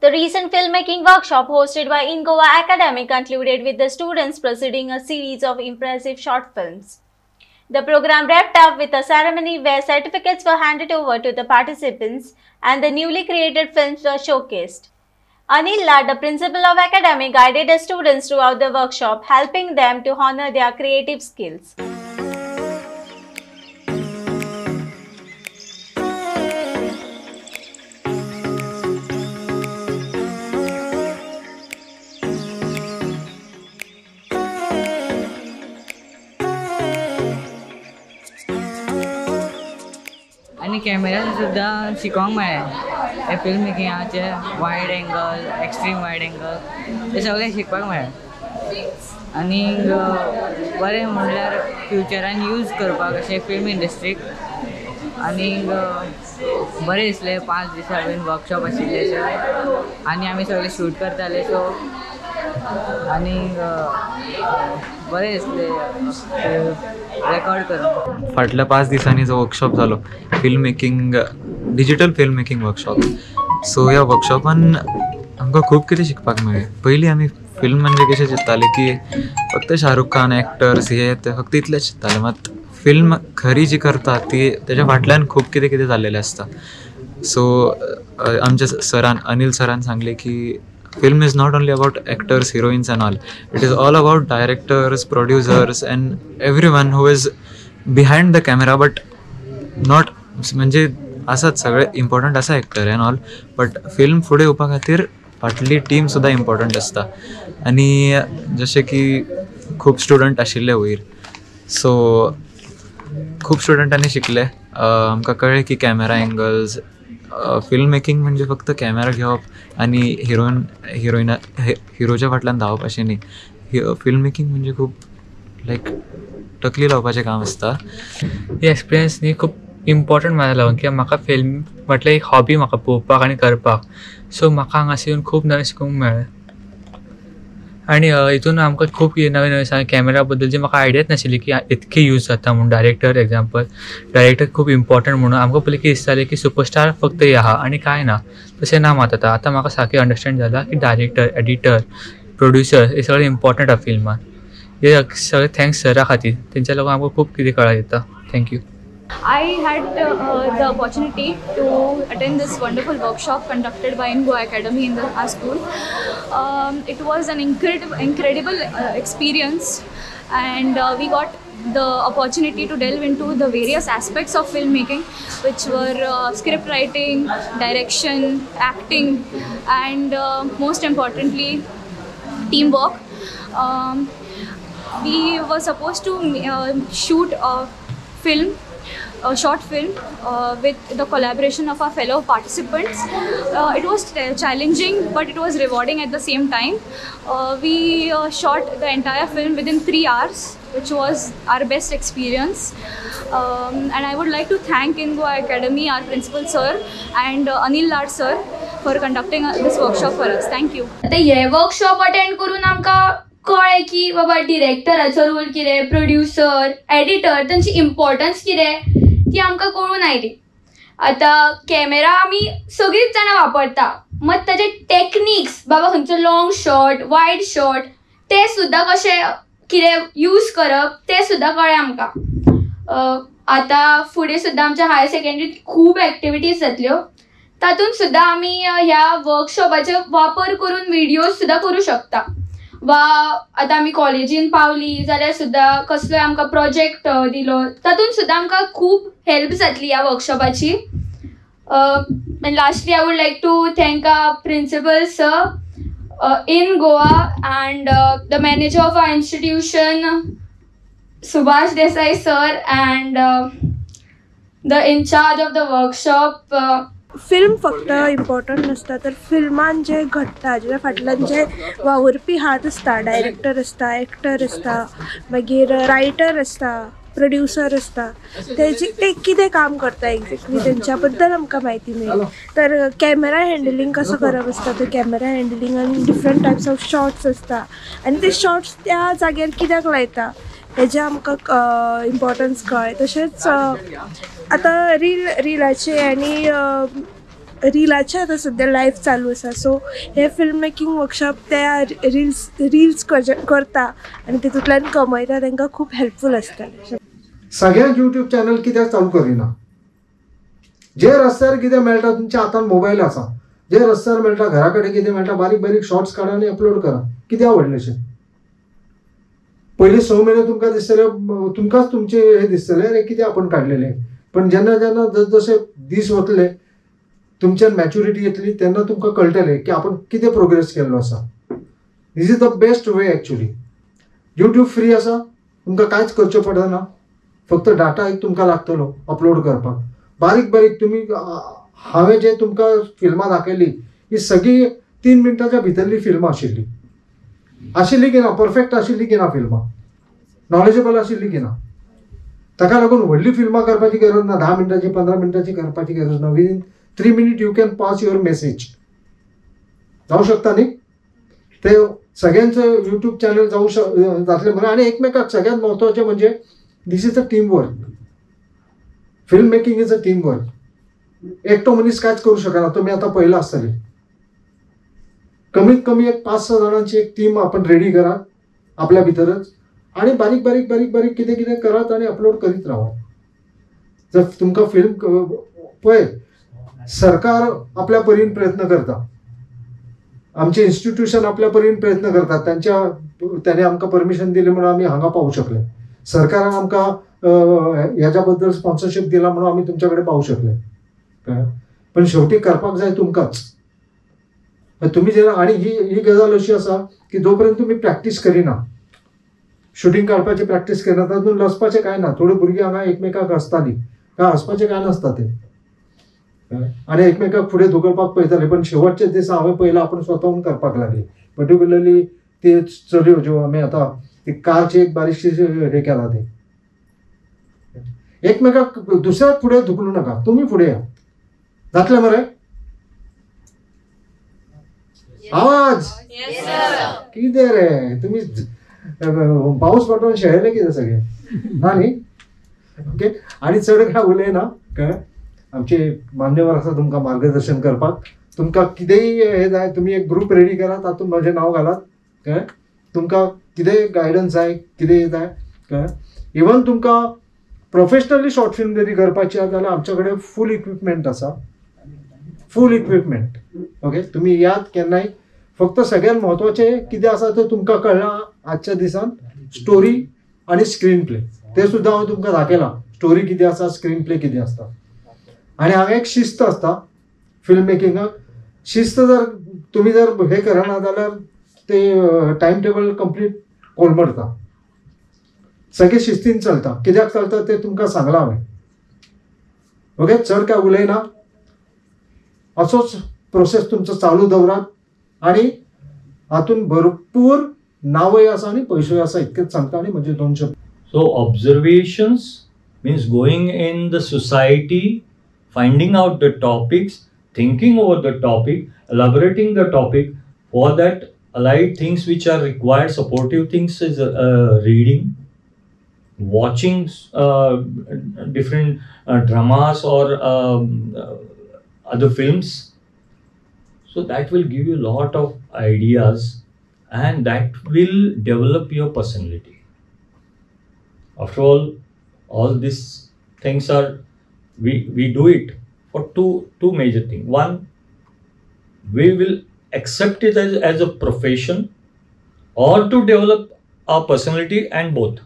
The recent filmmaking workshop hosted by InGoa Academy concluded with the students proceeding a series of impressive short films. The program wrapped up with a ceremony where certificates were handed over to the participants and the newly created films were showcased. Anil Lad, the principal of Academy, guided the students throughout the workshop, helping them to honor their creative skills. आणि camera सुद्धा शिकोंक मेळ्ळें हे film मेकिंगाचे wide angle extreme wide angle हे सगळें शिकपाक मेळ्ळें आनी बरें म्हणल्यार फ्युचरान यूज करपाक अशें फिल्म इंडस्ट्रीक आनी बरें दिसलें 5 दिसां बीन वर्कशॉप आशिल्ले आनी आमी सगळे शूट करताले सो आनी बरें दिसलें रेकॉर्ड करून. फाटल्या 5 दिसांनी जो वर्कशॉप जालो film making digital film making workshop so ह्या वर्कशॉपान आमकां खूब कितें शिकपाक मेळ्ळें. पयलीं आमी फिल्म म्हणजे कशें चिंत्ताले की फक्त शाहरुख खान एक्टर्स हे ते फक्त इतलेच चिंत्ताले मात फिल्म खरी जी करता ती तेच्या फाटल्यान खूब कितें कितें जाल्लेलें आसता. सो आमच्या सरान अनिल सरान सांगले की film is not only about actors, heroines and all. It is all about directors, producers and everyone who is behind the camera but not म्हणजे असत सगळे इम्पॉर्टंट आसा actor end all but film फुडें येवपा खातीर फाटली टीम सुद्दां important आसता. आनी जशें की खूब स्टुडंट आशिल्ले वयर सो खूब स्टुडंटांनी शिकले. आमकां कळ्ळें की कॅमेरा एंगल्स फिल्म मेकिंग म्हणजे फक्त कॅमेरा घेवप आनी हिरोच्या फाटल्यान धांवप अशें न्ही. फिल्म मेकिंग म्हणजे खूब लायक तकली लावपाचें काम आसता. ही एक्सपिरियन्स न्ही खूब इम्पॉर्टंट म्हाका लागून कित्याक म्हाका फिल्म म्हटल्यार एक हॉबी म्हाका पळोवपाक आनी करपाक सो म्हाका हांगासर येवन खूब नवें शिकूंक मेळ्ळें आनी हितून आमकां खूब नवें नवें कॅमेरा बद्दल जी म्हाका आयडियाच नाशिल्ली की इतकी यूज जाता म्हणून. डायरेक्टर एग्जाम्पल डायरेक्टर खूब इम्पॉर्टंट म्हणून आमकां पयलीं कितें दिसतालें की सुपरस्टार फक्त हे आहा आनी कांय ना तशें ना मात आतां म्हाका सारकें अंडरस्टँड जाला की डायरेक्टर एडिटर प्रोड्युसर हे सगळें इम्पॉर्टंट आहा फिल्मान. हे सगळें थँक्स सरा खातीर तेंच्या लागून आमकां खूब कितें कळां येता. Thank you. I had the opportunity to attend this wonderful workshop conducted by InGoa Academy in our school. It was an incredible experience and we got the opportunity to delve into the various aspects of filmmaking which were script writing, direction, acting and most importantly teamwork. We were supposed to shoot a short film with the collaboration of our fellow participants. It was challenging but it was rewarding at the same time. We shot the entire film within 3 hours which was our best experience and I would like to thank InGoa Academy, our principal sir and Anil Lad sir for conducting this workshop for us. Thank you. आता हे workshop attend करून आमकां कळ्ळें की बाबा डिरेक्टराचो role कितें, producer, editor तांची importance कितें ती आमकां कळून आयली. आतां कॅमेरा आमी सगळींच जाणां वापरता मात ताचे टॅक्निक्स बाबा खंयचो लॉंग शॉट वायड शॉट ते सुद्दां कशें कितें यूज करप ते सुद्दां कळ्ळें आमकां. आतां फुडें सुद्दां आमच्या हायर सेकंडरीत खूब एक्टिविटीज जातल्यो तातूंत सुद्दां आमी ह्या वर्कशॉपाचो वापर करून विडियोज सुद्दां करूं शकता वा आतां आमी कॉलेजीन पावली जाल्यार सुद्दां कसलोय आमकां प्रोजेक्ट दिलो तातूंत सुद्दां आमकां खूब हेल्प जातली ह्या वर्कशॉपाची. And lastly, I would like to thank our principal sir in Goa and the manager of our institution, Subhash Desai sir, and the in charge of the workshop. Film फक्त important नसता तर फिल्मान जे घडटा जे फाटल्यान जे वावरपी हात आसता डायरेक्टर आसता एक्टर आसता मागीर रायटर आसता प्रोड्युसर आसता ते कितें काम करता एक्झॅक्टली तेंच्या बद्दल आमकां म्हायती मेळ्ळी. तर कॅमेरा हँडलिंग कसो करप आसता तर कॅमेरा हँडलिंगान डिफरंट टायप्स ऑफ शॉट्स आसता आनी ते शॉट्स त्या जाग्यार कित्याक लायता हेजे आमकां इम्पॉर्टन्स कळ्ळें. तशेंच आतां रिलाचे आनी रिलाचे आतां सद्या लायफ चालू आसा. सो हे फिल्म मेकींग वर्कशॉप ते रिल्स करता आनी तितूंतल्यान कमयता तांकां खूब हेल्पफूल आसतलें. सगळ्यांक यूट्यूब चॅनल कित्याक चालू करिना? जे रस्त्यार कितें मेळटा, तुमच्या हातान मोबायल आसा, जे रस्त्यार मेळटा, घरा कडेन कितें मेळटा, बारीक बारीक शॉर्ट्स काडा आनी अपलोड करा. कित्याक व्हडलेशें? पयलीं 6 म्हयने तुमकां दिसतलें, तुमकांच तुमचे हे दिसतलें अरे कितें आपण काडलेलें. पण जेन्ना जेन्ना जसे दीस वतले, तुमच्यान मॅच्युरिटी येतली, तेन्ना तुमकां कळटलें की आपण कितें प्रोग्रेस केल्लो आसा. This is the best way actually. YouTube free आसा, तुमकां कांयच करचें पडना, फक्त डाटा एक तुमकां लागतलो अपलोड करपाक. बारीक बारीक तुमी हांवें जे तुमकां फिल्मां दाखयली ही सगळी 3 मिनटाच्या भितरली फिल्मां आशिल्ली की ना? परफेक्ट आशिल्ली की ना? फिल्मां नॉलेजेबल आशिल्ली की ना? ताका लागून व्हडली फिल्मां करपाची गरज ना. 10 मिनटाची 15 मिनटाची करपाची गरज ना. Within 3 minute you can pass your message. जावं शकता न्ही? ते सगळ्यांचं यूट्यूब चॅनल जातलें बरें. आनी एकमेकाक सगळ्यांत म्हत्वाचें म्हणजे this is a team work. Film making is a team work. एकटो मनीस कांयच करूं शकना. तुमी आतां पळयलां आसतलें. कमीत कमी एक 5-6 जाणांची एक टीम आपण रेडी करात आपल्या भितरच आणि बारीक बारीक बारीक बारीक कितें कितें करात आणि अपलोड करीत रावात. जर तुमकां फिल्म पळय, सरकार आपल्या परीन प्रयत्न करता, आमचे इन्स्टिट्यूशन आपल्या परीन प्रयत्न करतात. त्याने आमकां परमिशन दिली म्हणून आमी हांगा पावूं शकले. सरकारान आमकां ह्याच्या बद्दल स्पॉन्सरशीप दिला म्हणून आमी तुमच्या कडेन पावूं शकले. पण शेवटी करपाक जाय तुमकांच. तुम्ही जेन्ना आणि ही गजाल अशी आसा की जोपर्यंत तुम्ही प्रॅक्टीस करिना, शुटींग काडपाची प्रॅक्टीस करिना, तातूंत लसपाचें कांय ना. थोडी भुरगीं हांगा एकमेकाक हसतालीं, काय हसपाचें कांय नासता ते, आनी एकमेकाक फुडें धुकलपाक पळयताले. पण शेवटचे दीस हांवें पळयलां आपण स्वताहून करपाक लागली. पर्टिक्युलरली ते चलयो ज्यो आमी आतां ती कारची एक बारीकशी हे केला ते, एकमेकाक दुसऱ्याक फुडें धुकलू नाका, तुमी फुडें या. जातलें मरे? आवाज कितें रे तुमी पावस पडून शेळयले कितें सगळे ना न्ही? ओके. आनी चड काय उलयना. कळ्ळें? आमचे मान्यवर आसा तुमकां मार्गदर्शन करपाक. तुमकां कितेंय हे जाय, तुमी एक ग्रूप रेडी करात, तातूंत म्हजें नांव घालात. कळ्ळें? तुमकां कितेंय गायडन्स जाय, कितेंय जाय, कळ्ळें? इवन तुमकां प्रोफेशनली शॉर्ट फिल्म जरी करपाची आसा जाल्यार आमच्या कडेन फूल इक्विपमेंट आसा. फूल इक्विपमेंट. ओके. तुम्ही यात केन्नाय. फक्त सगळ्यात महत्वाचें कितें आसा तें तुमकां कळ्ळां आजच्या दिसान, स्टोरी आनी स्क्रीन प्ले. ते सुद्दां हांवें तुमकां दाखयलां. स्टोरी कितें आसा, स्क्रीन प्ले कितें आसता. आनी हांगा एक शिस्त आसता फिल्म मेकिंगाक. शिस्त जर तुमी जर हे करना जाल्यार ते टायम टेबल कंप्लीट कोलमडटा. सगळें शिस्तीन चलता. कित्याक चलता तें तुमकां सांगलां हांवें. ओके. चड काय उलयना. असोच प्रोसेस तुमचो चालू दवरात आणि हातून भरपूर नावय आसा आणि पयसोय आसा, इतकेच सांगता. आणि म्हणजे 2 शब्द. So observations means going in the society, finding out the topics, thinking over the topic, elaborating the topic. For that, allied things which are required, supportive things is reading, watching different dramas or other films. So that will give you a lot of ideas and that will develop your personality. After all these things are, we do it for two major things. One, we will accept it as a profession or to develop our personality, and both.